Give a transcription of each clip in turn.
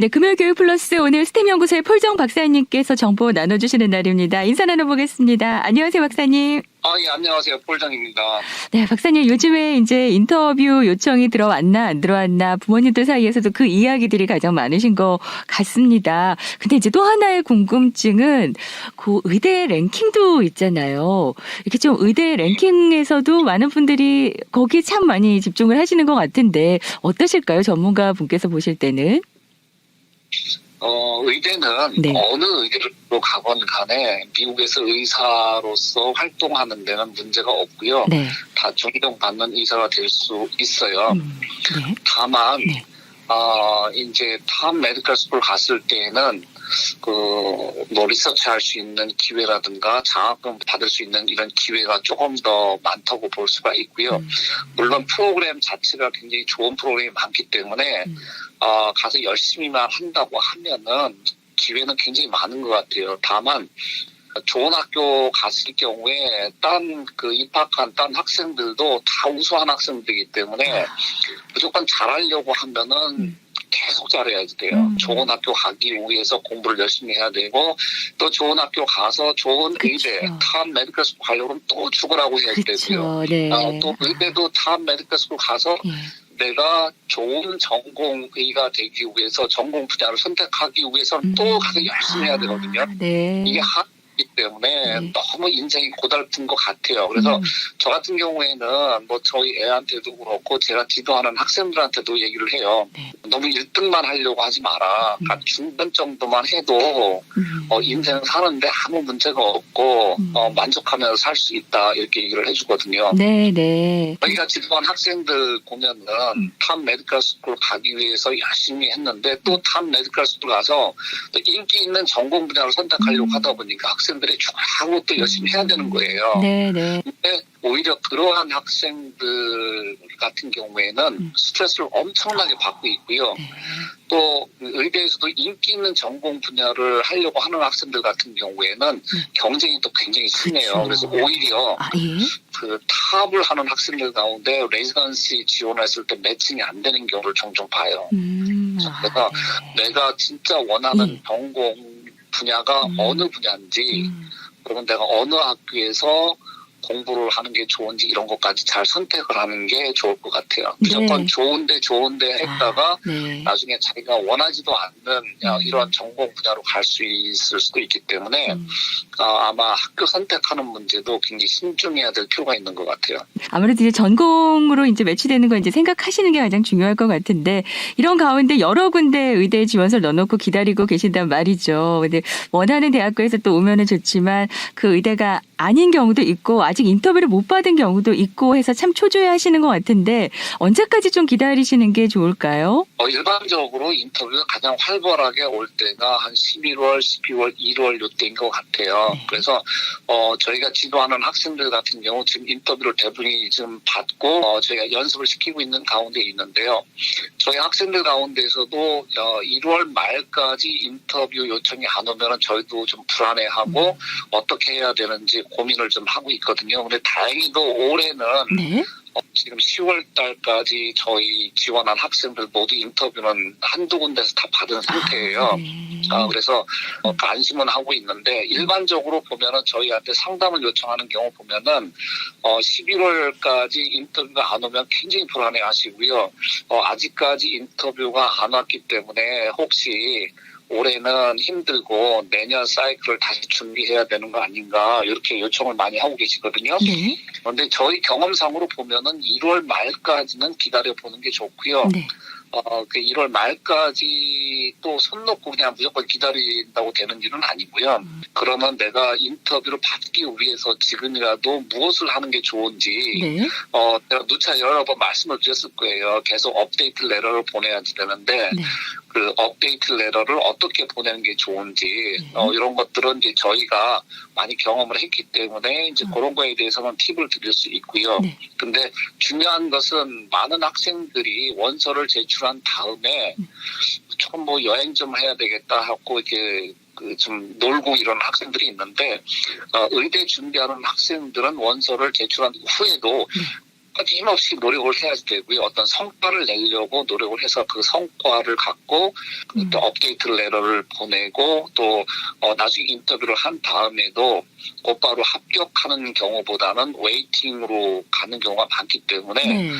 네, 금요교육 플러스 오늘 스템 연구소의 폴정 박사님께서 정보 나눠주시는 날입니다. 인사 나눠보겠습니다. 안녕하세요, 박사님. 예, 안녕하세요. 폴정입니다. 네, 박사님 요즘에 이제 인터뷰 요청이 들어왔나 안 들어왔나 부모님들 사이에서도 그 이야기들이 가장 많으신 것 같습니다. 근데 이제 또 하나의 궁금증은 그 의대 랭킹도 있잖아요. 이렇게 좀 의대 랭킹에서도 많은 분들이 거기 참 많이 집중을 하시는 것 같은데 어떠실까요? 전문가 분께서 보실 때는? 의대는 네. 어느 의대로 가건 간에 미국에서 의사로서 활동하는 데는 문제가 없고요. 네. 다 존경받는 의사가 될 수 있어요. 네. 다만, 네. 이제 탑 메디컬 스쿨 갔을 때에는 뭐 리서치 할 수 있는 기회라든가 장학금 받을 수 있는 이런 기회가 조금 더 많다고 볼 수가 있고요. 물론 프로그램 자체가 굉장히 좋은 프로그램이 많기 때문에 가서 열심히만 한다고 하면은 기회는 굉장히 많은 것 같아요. 다만 좋은 학교 갔을 경우에 입학한 딴 학생들도 다 우수한 학생들이기 때문에 무조건 잘하려고 하면은 계속 잘해야 돼요. 좋은 학교 가기 위해서 공부를 열심히 해야 되고 또 좋은 학교 가서 좋은 의대, 탑 메디컬 스쿨 가려면 또 죽으라고 해야 되고요. 네. 또 의대도 탑 메디컬 스쿨 가서 내가 좋은 전공의가 되기 위해서 전공 분야를 선택하기 위해서는 또 가서 열심히 해야 되거든요. 네. 이게 학이기 때문에 너무 인생이 고달픈 것 같아요. 그래서 저 같은 경우에는 뭐 저희 애한테도 그렇고 제가 지도하는 학생들한테도 얘기를 해요. 너무 1등만 하려고 하지 마라. 중간 정도만 해도 인생 사는데 아무 문제가 없고 만족하면서 살 수 있다 이렇게 얘기를 해주거든요. 네. 저희가 지도한 학생들 보면은 탑 메디컬 스쿨 가기 위해서 열심히 했는데 또 탑 메디컬 스쿨 가서 또 인기 있는 전공 분야를 선택하려고 하다 보니까 학생들이 죽하고 또 열심히 해야 되는 거예요. 네. 근데 오히려 그러한 학생들 같은 경우에는 스트레스를 엄청나게 받고 있고요. 또 의대에서도 인기 있는 전공 분야를 하려고 하는 학생들 같은 경우에는 경쟁이 또 굉장히 심해요. 그래서 오히려 그 탑을 하는 학생들 가운데 레지던시 지원했을 때 매칭이 안 되는 경우를 종종 봐요. 그래서 내가 진짜 원하는 전공 분야가 어느 분야인지 그러면 내가 어느 학교에서 공부를 하는 게 좋은지 이런 것까지 잘 선택을 하는 게 좋을 것 같아요. 무조건 좋은데 했다가 나중에 자기가 원하지도 않는 이런 전공 분야로 갈 수 있을 수도 있기 때문에 아마 학교 선택하는 문제도 굉장히 신중해야 될 필요가 있는 것 같아요. 아무래도 이제 전공으로 이제 매치되는 거 이제 생각하시는 게 가장 중요할 것 같은데 이런 가운데 여러 군데 의대 지원서를 넣어놓고 기다리고 계신단 말이죠. 근데 원하는 대학교에서 또 오면은 좋지만 그 의대가 아닌 경우도 있고 아직 인터뷰를 못 받은 경우도 있고 해서 참 초조해하시는 것 같은데 언제까지 좀 기다리시는 게 좋을까요? 일반적으로 인터뷰가 가장 활발하게 올 때가 한 11월, 12월, 1월 요때인 것 같아요. 그래서 저희가 지도하는 학생들 같은 경우 지금 인터뷰를 대부분이 지금 받고 저희가 연습을 시키고 있는 가운데 있는데요. 저희 학생들 가운데서도 1월 말까지 인터뷰 요청이 안 오면 저희도 좀 불안해하고 어떻게 해야 되는지 고민을 좀 하고 있거든요. 근데 다행히도 올해는 지금 10월 달까지 저희 지원한 학생들 모두 인터뷰는 한두 군데서 다 받은 상태예요. 그래서 안심은 하고 있는데 일반적으로 보면은 저희한테 상담을 요청하는 경우 보면은 11월까지 인터뷰가 안 오면 굉장히 불안해 하시고요. 아직까지 인터뷰가 안 왔기 때문에 혹시 올해는 힘들고 내년 사이클을 다시 준비해야 되는 거 아닌가 이렇게 요청을 많이 하고 계시거든요. 그런데 저희 경험상으로 보면은 1월 말까지는 기다려보는 게 좋고요. 그 1월 말까지 또 손 놓고 그냥 무조건 기다린다고 되는 일은 아니고요. 그러면 내가 인터뷰를 받기 위해서 지금이라도 무엇을 하는 게 좋은지 제가 누차 여러 번 말씀을 드렸을 거예요. 계속 업데이트 레터를 보내야지 되는데 그 업데이트 레터를 어떻게 보내는 게 좋은지 이런 것들은 이제 저희가 많이 경험을 했기 때문에 이제 그런 거에 대해서는 팁을 드릴 수 있고요. 근데 중요한 것은 많은 학생들이 원서를 제출한 다음에 조금 뭐 여행 좀 해야 되겠다 하고 이렇게 좀 놀고 이런 학생들이 있는데 의대 준비하는 학생들은 원서를 제출한 후에도 끊임없이 노력을 해야 되고요. 어떤 성과를 내려고 노력을 해서 그 성과를 갖고 또 업데이트 레터를 보내고 또 나중에 인터뷰를 한 다음에도 곧바로 합격하는 경우보다는 웨이팅으로 가는 경우가 많기 때문에 네.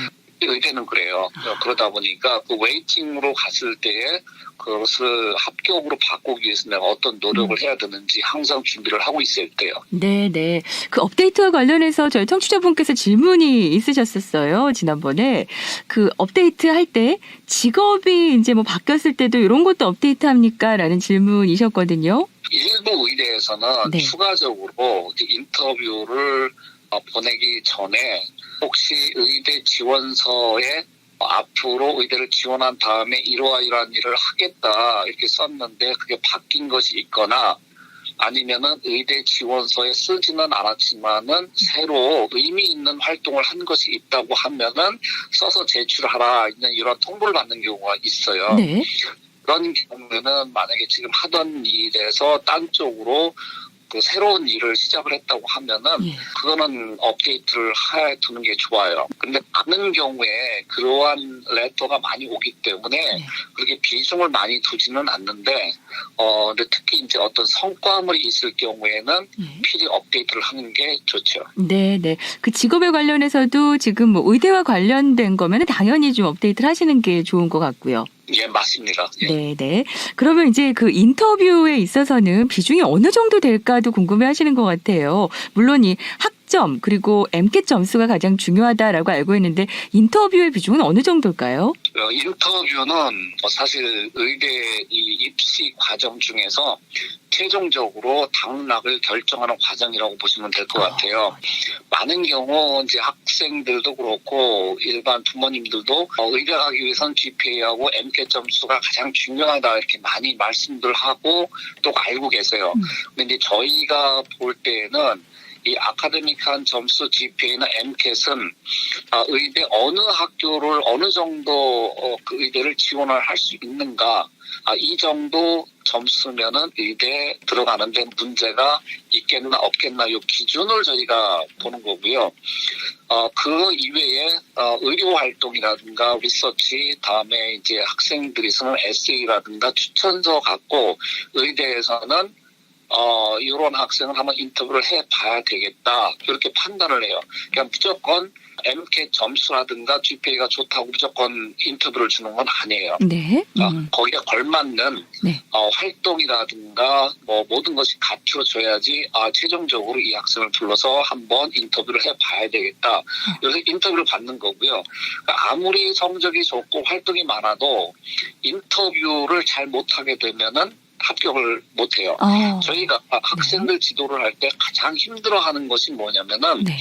의대는 그래요. 그러다 보니까 그 웨이팅으로 갔을 때에 그것을 합격으로 바꾸기 위해서 내가 어떤 노력을 해야 되는지 항상 준비를 하고 있어야 돼요. 네네. 그 업데이트와 관련해서 저희 청취자분께서 질문이 있으셨었어요. 지난번에 그 업데이트 할 때 직업이 이제 뭐 바뀌었을 때도 이런 것도 업데이트 합니까? 라는 질문이셨거든요. 일부 의대에서는 네. 추가적으로 인터뷰를 보내기 전에 혹시 의대 지원서에 앞으로 의대를 지원한 다음에 이러한 일을 하겠다 이렇게 썼는데 그게 바뀐 것이 있거나 아니면은 의대 지원서에 쓰지는 않았지만은 새로 의미 있는 활동을 한 것이 있다고 하면은 써서 제출하라 이런 통보를 받는 경우가 있어요. 네. 그런 경우에는 만약에 지금 하던 일에서 딴 쪽으로 그 새로운 일을 시작을 했다고 하면은 예. 그거는 업데이트를 해 두는 게 좋아요. 근데 많은 경우에 그러한 레터가 많이 오기 때문에 네. 그렇게 비중을 많이 두지는 않는데 근데 특히 이제 어떤 성과물이 있을 경우에는 예. 필히 업데이트를 하는 게 좋죠. 네네. 그 직업에 관련해서도 지금 뭐 의대와 관련된 거면 당연히 좀 업데이트를 하시는 게 좋은 것 같고요. 예, 맞습니다. 예. 네네. 그러면 이제 그 인터뷰에 있어서는 비중이 어느 정도 될까도 궁금해 하시는 것 같아요. 물론 이 학점 그리고 MCAT 점수가 가장 중요하다라고 알고 있는데 인터뷰의 비중은 어느 정도일까요? 인터뷰는 사실 의대 이 입시 과정 중에서 최종적으로 당락을 결정하는 과정이라고 보시면 될 것 같아요. 많은 경우 이제 학생들도 그렇고 일반 부모님들도 의대 가기 위해서는 GPA하고 MCAT 점수가 가장 중요하다 이렇게 많이 말씀들 하고 또 알고 계세요. 근데 이제 저희가 볼 때에는 이 아카데믹한 점수 GPA나 MCAT은 의대 어느 학교를 어느 정도 그 의대를 지원을 할 수 있는가 이 정도 점수면은 의대에 들어가는데 문제가 있겠나 없겠나 이 기준을 저희가 보는 거고요. 그 이외에 의료 활동이라든가 리서치 다음에 이제 학생들이 쓰는 에세이라든가 추천서 갖고 의대에서는 이런 학생을 한번 인터뷰를 해봐야 되겠다. 그렇게 판단을 해요. 그러니까 무조건 MCAT 점수라든가 GPA가 좋다고 무조건 인터뷰를 주는 건 아니에요. 네. 거기에 걸맞는 네. 활동이라든가 뭐 모든 것이 갖춰져야지 최종적으로 이 학생을 불러서 한번 인터뷰를 해봐야 되겠다. 그래서 인터뷰를 받는 거고요. 그러니까 아무리 성적이 좋고 활동이 많아도 인터뷰를 잘 못하게 되면은 합격을 못해요. 저희가 학생들 지도를 할 때 가장 힘들어하는 것이 뭐냐면은 네.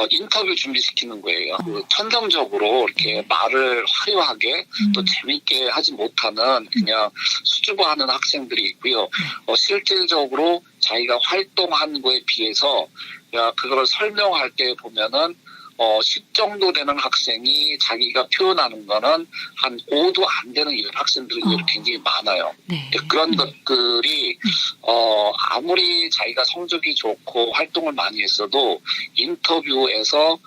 인터뷰 준비시키는 거예요. 천성적으로 이렇게 말을 화려하게 또 재밌게 하지 못하는 그냥 수줍어하는 학생들이 있고요. 실질적으로 자기가 활동한 거에 비해서 그거를 설명할 때 보면은 10 정도 되는 학생이 자기가 표현하는 거는 한 5도 안 되는 이런 학생들이 굉장히 많아요. 네. 그런 것들이 아무리 자기가 성적이 좋고 활동을 많이 했어도 인터뷰에서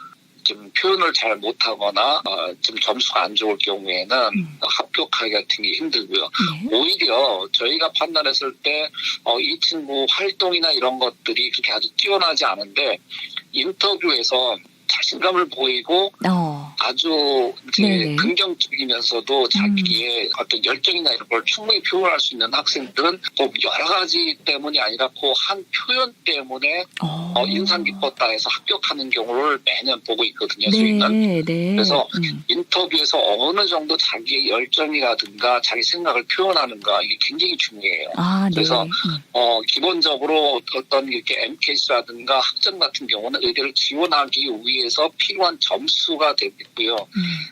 좀 표현을 잘 못하거나 좀 점수가 안 좋을 경우에는 합격하기가 되게 힘들고요. 네. 오히려 저희가 판단했을 때 이 친구 활동이나 이런 것들이 그렇게 아주 뛰어나지 않은데 인터뷰에서 자신감을 보이고 아주 이제 네네. 긍정적이면서도 자기의 어떤 열정이나 이런 걸 충분히 표현할 수 있는 학생들은 뭐 여러 가지 때문이 아니라 그 한 표현 때문에 인상 깊었다 해서 합격하는 경우를 매년 보고 있거든요. 저희는. 네. 그래서 인터뷰에서 어느 정도 자기의 열정이라든가 자기 생각을 표현하는가 이게 굉장히 중요해요. 그래서 네. 기본적으로 어떤 이렇게 MCAT라든가 학점 같은 경우는 의대를 지원하기 위해서 필요한 점수가 되겠고요.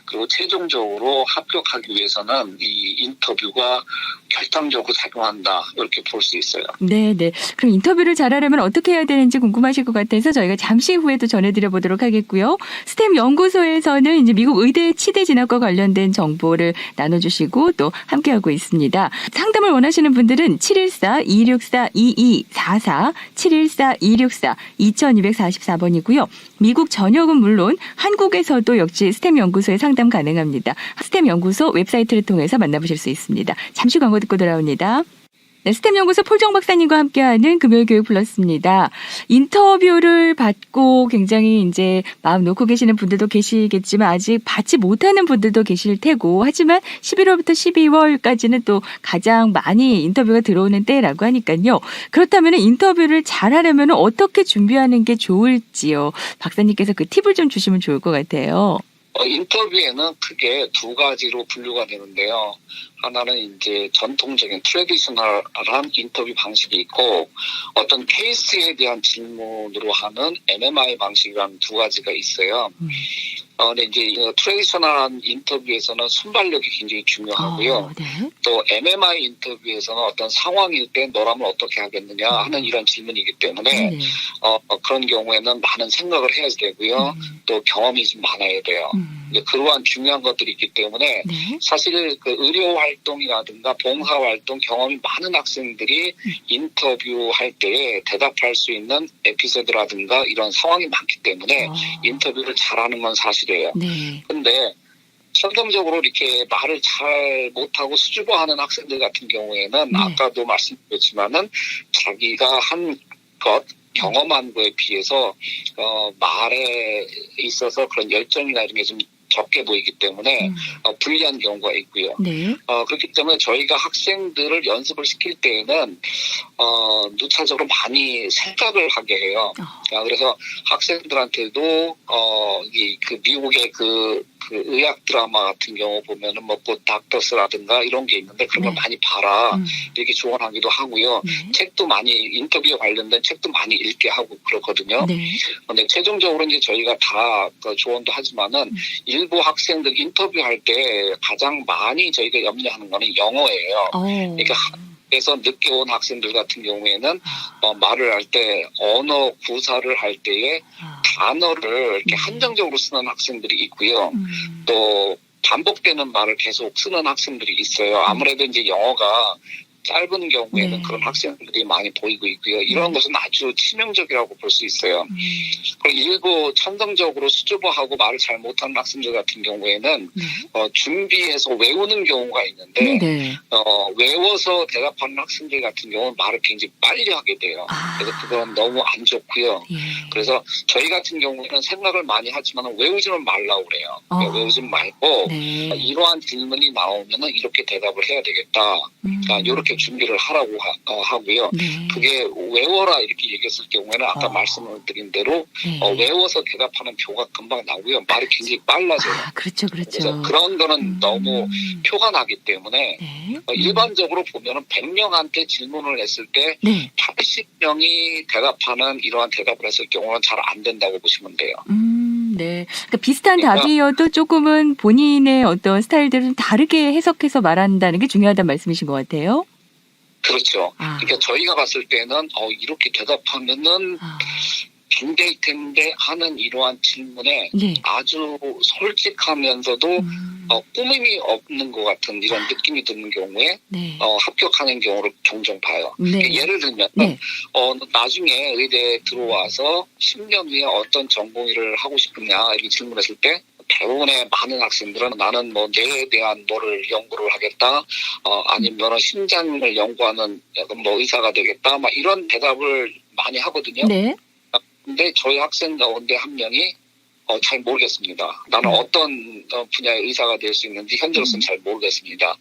그리고 최종적으로 합격하기 위해서는 이 인터뷰가 결정적으로 작용한다 이렇게 볼 수 있어요. 네네. 그럼 인터뷰를 잘하려면 어떻게 해야 되는지 궁금하실 것 같아서 저희가 잠시 후에 또 전해드려 보도록 하겠고요. 스템 연구소에서는 이제 미국 의대 치대 진학과 관련된 정보를 나눠주시고 또 함께하고 있습니다. 상담을 원하시는 분들은 714-264-2244, 714-264-2244번이고요. 미국 전역은 물론 한국에서도 역시 스템 연구소에 상담 가능합니다. 스템 연구소 웹사이트를 통해서 만나보실 수 있습니다. 잠시 광고 듣고 돌아옵니다. 네, 스템 연구소 폴정 박사님과 함께하는 금요일 교육 플러스입니다. 인터뷰를 받고 굉장히 이제 마음 놓고 계시는 분들도 계시겠지만 아직 받지 못하는 분들도 계실 테고, 하지만 11월부터 12월까지는 또 가장 많이 인터뷰가 들어오는 때라고 하니까요. 그렇다면 인터뷰를 잘하려면 어떻게 준비하는 게 좋을지요? 박사님께서 그 팁을 좀 주시면 좋을 것 같아요. 인터뷰에는 크게 두 가지로 분류가 되는데요. 하나는 이제 전통적인 트래디셔널한 인터뷰 방식이 있고, 어떤 케이스에 대한 질문으로 하는 MMI 방식이라는 두 가지가 있어요. 근데 이제 트래디셔널한 인터뷰에서는 순발력이 굉장히 중요하고요. 네. 또 MMI 인터뷰에서는 어떤 상황일 때 너라면 어떻게 하겠느냐 하는 이런 질문이기 때문에 네. 그런 경우에는 많은 생각을 해야 되고요. 또 경험이 좀 많아야 돼요. 그러한 중요한 것들이 있기 때문에 네. 사실 그 의료 활동이라든가 봉사 활동 경험이 많은 학생들이 인터뷰할 때 대답할 수 있는 에피소드라든가 이런 상황이 많기 때문에 인터뷰를 잘하는 건 사실이에요. 네. 근데 선정적으로 이렇게 말을 잘 못하고 수줍어하는 학생들 같은 경우에는 네. 아까도 말씀드렸지만은 자기가 한 것 경험한 거에 비해서 말에 있어서 그런 열정이나 이런 게 좀 적게 보이기 때문에 불리한 경우가 있고요. 네. 그렇기 때문에 저희가 학생들을 연습을 시킬 때에는 누차적으로 많이 생각을 하게 해요. 그래서 학생들한테도 그 미국의 그 의학 드라마 같은 경우 보면은 뭐 닥터스라든가 이런 게 있는데 그런 걸 네. 많이 봐라 이렇게 조언하기도 하고요. 네. 책도 많이 인터뷰에 관련된 책도 많이 읽게 하고 그렇거든요. 네. 근데 최종적으로 이제 저희가 다 그 조언도 하지만은 일부 학생들 인터뷰할 때 가장 많이 저희가 염려하는 거는 영어예요. 그러니까 그래서 늦게 온 학생들 같은 경우에는 말을 할 때 언어 구사를 할 때에 단어를 이렇게 한정적으로 쓰는 학생들이 있고요. 또 반복되는 말을 계속 쓰는 학생들이 있어요. 아무래도 이제 영어가 짧은 경우에는 네. 그런 학생들이 많이 보이고 있고요. 이런 것은 아주 치명적이라고 볼 수 있어요. 그리고 일부 천성적으로 수줍어하고 말을 잘 못하는 학생들 같은 경우에는 네. 준비해서 외우는 경우가 있는데 네. 외워서 대답하는 학생들 같은 경우는 말을 굉장히 빨리 하게 돼요. 그래서 그건 너무 안 좋고요. 예. 그래서 저희 같은 경우에는 생각을 많이 하지만 외우지는 말라고 그래요. 외우지 말고 네. 이러한 질문이 나오면은 이렇게 대답을 해야 되겠다. 이렇게 준비를 하라고 하고요. 네. 그게 외워라 이렇게 얘기했을 경우에는 아까 말씀드린 대로 네. 외워서 대답하는 표가 금방 나오고요. 말이 굉장히 빨라져요. 그렇죠. 그래서 그런 거는 너무 표가 나기 때문에 네. 일반적으로 보면은 100명한테 질문을 했을 때 네. 80명이 대답하는 이러한 대답을 했을 경우는 잘 안 된다고 보시면 돼요. 네. 그러니까 비슷한 그러니까 답이어도 조금은 본인의 어떤 스타일대로 좀 다르게 해석해서 말한다는 게 중요하다는 말씀이신 것 같아요. 그렇죠. 그러니까 저희가 봤을 때는 이렇게 대답하면은 안 될 텐데 하는 이러한 질문에 네. 아주 솔직하면서도 꾸밈이 없는 것 같은 이런 느낌이 드는 경우에 네. 합격하는 경우를 종종 봐요. 네. 그러니까 예를 들면 네. 나중에 의대에 들어와서 10년 후에 어떤 전공의를 하고 싶으냐 이렇게 질문했을 때 대부분의 많은 학생들은 나는 뭐 뇌에 대한 뭐를 연구를 하겠다, 아니면 너는 심장을 연구하는 뭐 의사가 되겠다, 막 이런 대답을 많이 하거든요. 네. 근데 저희 학생 가운데 한 명이 잘 모르겠습니다. 나는 어떤 분야의 의사가 될 수 있는지 현재로서는 잘 모르겠습니다.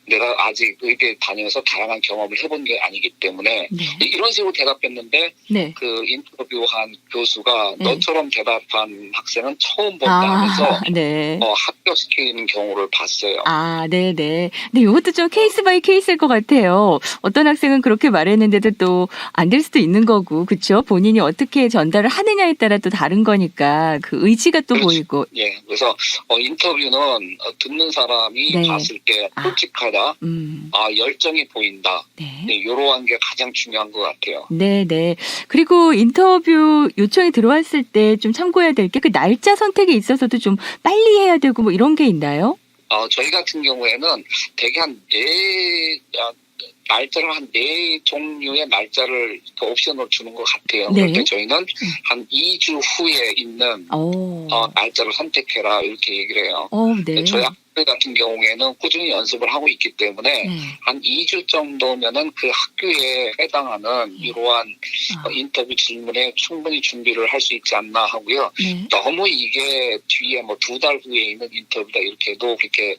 내가 아직 의대 다녀서 다양한 경험을 해본 게 아니기 때문에 네. 이런 식으로 대답했는데 네. 그 인터뷰한 교수가 네. 너처럼 대답한 학생은 처음 본다 하면서 네. 합격시키는 경우를 봤어요. 네네. 근데 이것도 좀 케이스 바이 케이스일 것 같아요. 어떤 학생은 그렇게 말했는데도 또 안 될 수도 있는 거고, 그렇죠? 본인이 어떻게 전달을 하느냐에 따라 또 다른 거니까 그 의지가 또 그렇죠. 보이고. 예, 그래서 인터뷰는 듣는 사람이 네. 봤을 때 솔직하다, 열정이 보인다. 네. 이러한 게 가장 중요한 것 같아요. 네네. 그리고 인터뷰 요청이 들어왔을 때 좀 참고해야 될 게 그 날짜 선택에 있어서도 좀 빨리 해야 되고 뭐 이런 게 있나요? 저희 같은 경우에는 대개 한 날짜를 한 4종류의 날짜를 그 옵션으로 주는 것 같아요. 네. 그런데 저희는 한 2주 후에 있는 날짜를 선택해라 이렇게 얘기를 해요. 네. 저희 학교 같은 경우에는 꾸준히 연습을 하고 있기 때문에 한 2주 정도면은 그 학교에 해당하는 이러한 인터뷰 질문에 충분히 준비를 할 수 있지 않나 하고요. 네. 너무 이게 뒤에 뭐 2달 후에 있는 인터뷰다 이렇게 해도 그렇게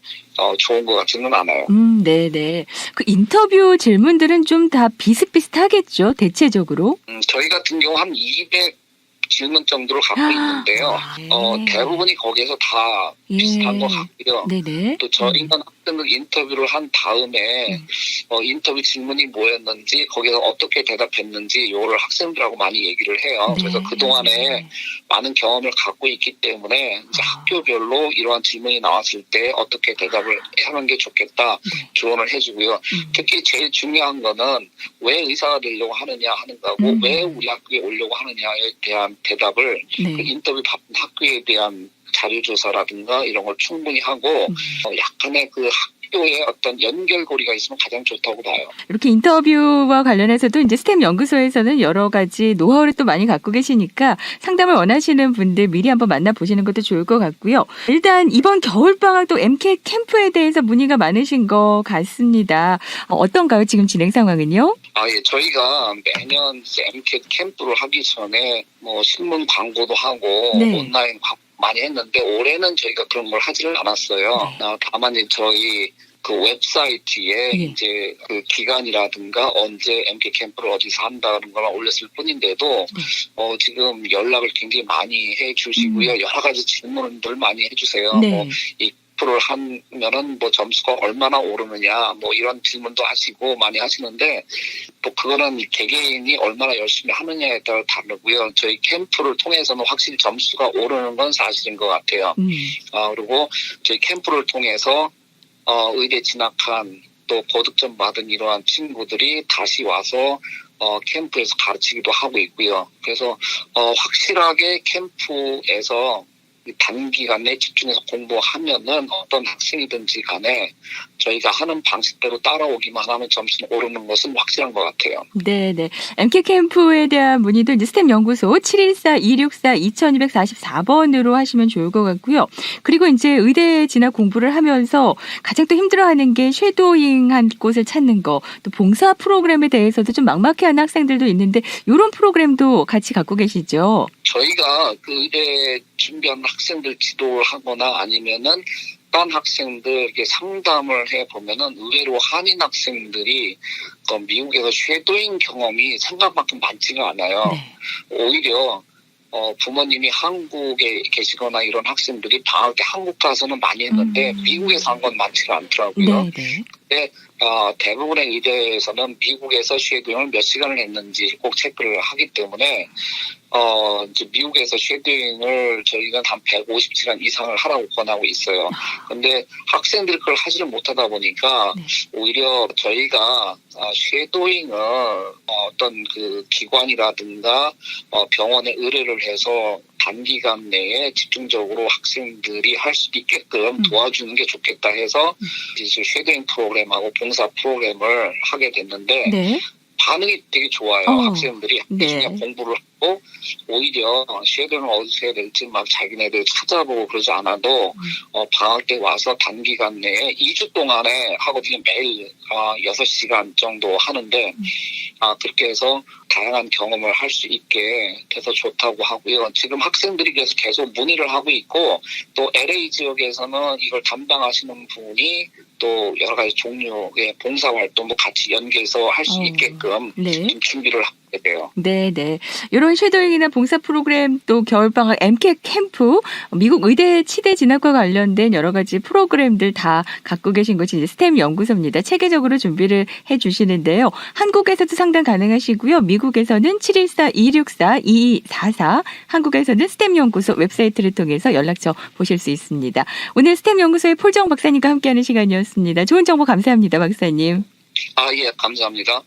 좋은 것 같지는 않아요. 네네. 그 인터뷰 질문들은 좀 다 비슷비슷하겠죠, 대체적으로? 저희 같은 경우 한 200 질문 정도를 갖고 있는데요. 대부분이 거기에서 다 비슷한 것 같고요. 네네. 또 저희는 학생들 인터뷰를 한 다음에 인터뷰 질문이 뭐였는지 거기서 어떻게 대답했는지 이거를 학생들하고 많이 얘기를 해요. 그래서 그동안에 많은 경험을 갖고 있기 때문에 이제 학교별로 이러한 질문이 나왔을 때 어떻게 대답을 하는 게 좋겠다 조언을 해주고요. 특히 제일 중요한 거는 왜 의사가 되려고 하느냐 하는 거고 왜 우리 학교에 오려고 하느냐에 대한 대답을 그 인터뷰 받은 학교에 대한 자료조사라든가 이런 걸 충분히 하고 약간의 그 학교의 어떤 연결고리가 있으면 가장 좋다고 봐요. 이렇게 인터뷰와 관련해서도 이제 스템 연구소에서는 여러 가지 노하우를 또 많이 갖고 계시니까 상담을 원하시는 분들 미리 한번 만나보시는 것도 좋을 것 같고요. 일단 이번 겨울방학 또 MCAT 캠프에 대해서 문의가 많으신 것 같습니다. 어떤가요? 지금 진행 상황은요? 예. 저희가 매년 MCAT 캠프를 하기 전에 뭐 신문 광고도 하고 온라인 광고 많이 했는데 올해는 저희가 그런 걸 하지를 않았어요. 다만 이제 저희 그 웹사이트에 이제 그 기간이라든가 언제 MCAT 캠프를 어디서 한다는 걸 올렸을 뿐인데도 지금 연락을 굉장히 많이 해주시고요. 여러 가지 질문들 많이 해주세요. 이 프로를 하면은 뭐 점수가 얼마나 오르느냐 뭐 이런 질문도 하시고 많이 하시는데 또 그거는 개개인이 얼마나 열심히 하느냐에 따라 다르고요. 저희 캠프를 통해서는 확실히 점수가 오르는 건 사실인 것 같아요. 그리고 저희 캠프를 통해서 의대 진학한 또 고득점 받은 이러한 친구들이 다시 와서 캠프에서 가르치기도 하고 있고요. 그래서 확실하게 캠프에서 단기간에 집중해서 공부하면은 어떤 학생이든지 간에 저희가 하는 방식대로 따라오기만 하면 점수는 오르는 것은 확실한 것 같아요. 네네. MCAT 캠프에 대한 문의도 이제 스템 연구소 714-264-2244번으로 하시면 좋을 것 같고요. 그리고 이제 의대 진학 공부를 하면서 가장 또 힘들어하는 게 쉐도잉한 곳을 찾는 거, 또 봉사 프로그램에 대해서도 좀 막막해하는 학생들도 있는데 이런 프로그램도 같이 갖고 계시죠? 저희가 그 의대 준비하는 학생들 지도를 하거나 아니면은 딴 학생들에게 상담을 해보면은 의외로 한인 학생들이 미국에서 쉐도잉 경험이 생각만큼 많지가 않아요. 오히려 부모님이 한국에 계시거나 이런 학생들이 방학 때 한국 가서는 많이 했는데 미국에서 한 건 많지가 않더라고요. 근데 대부분의 의대에서는 미국에서 쉐도잉을 몇 시간을 했는지 꼭 체크를 하기 때문에 이제 미국에서 쉐도잉을 저희가 한 150시간 이상을 하라고 권하고 있어요. 근데 학생들이 그걸 하지를 못하다 보니까 오히려 저희가 쉐도잉을 어떤 그 기관이라든가 병원에 의뢰를 해서 단기간 내에 집중적으로 학생들이 할 수 있게끔 도와주는 게 좋겠다 해서 이제 쉐도잉 프로그램하고 봉사 프로그램을 하게 됐는데 반응이 되게 좋아요. 학생들이 나중에 공부를 하고 오히려 쉐도잉을 어디서 해야 될지 막 자기네들 찾아보고 그러지 않아도 방학 때 와서 단기간 내에 2주 동안에 하거든요. 매일 6시간 정도 하는데 그렇게 해서 다양한 경험을 할 수 있게 돼서 좋다고 하고요. 지금 학생들이 그래서 계속 문의를 하고 있고 또 LA 지역에서는 이걸 담당하시는 분이 또 여러 가지 종류의 봉사활동도 같이 연계해서 할 수 있게끔 좀 준비를 하게 돼요. 네네. 이런 쉐도잉이나 봉사 프로그램 또 겨울방학 MCAT 캠프 미국 의대 치대 진학과 관련된 여러 가지 프로그램들 다 갖고 계신 곳이 이제 스템 연구소입니다. 체계적으로 준비를 해주시는데요. 한국에서도 상담 가능하시고요. 미국에서는 714-264-2244 한국에서는 스템 연구소 웹사이트를 통해서 연락처 보실 수 있습니다. 오늘 스템 연구소의 폴정 박사님과 함께하는 시간이었습니다. 좋은 정보 감사합니다, 박사님. 예, 감사합니다.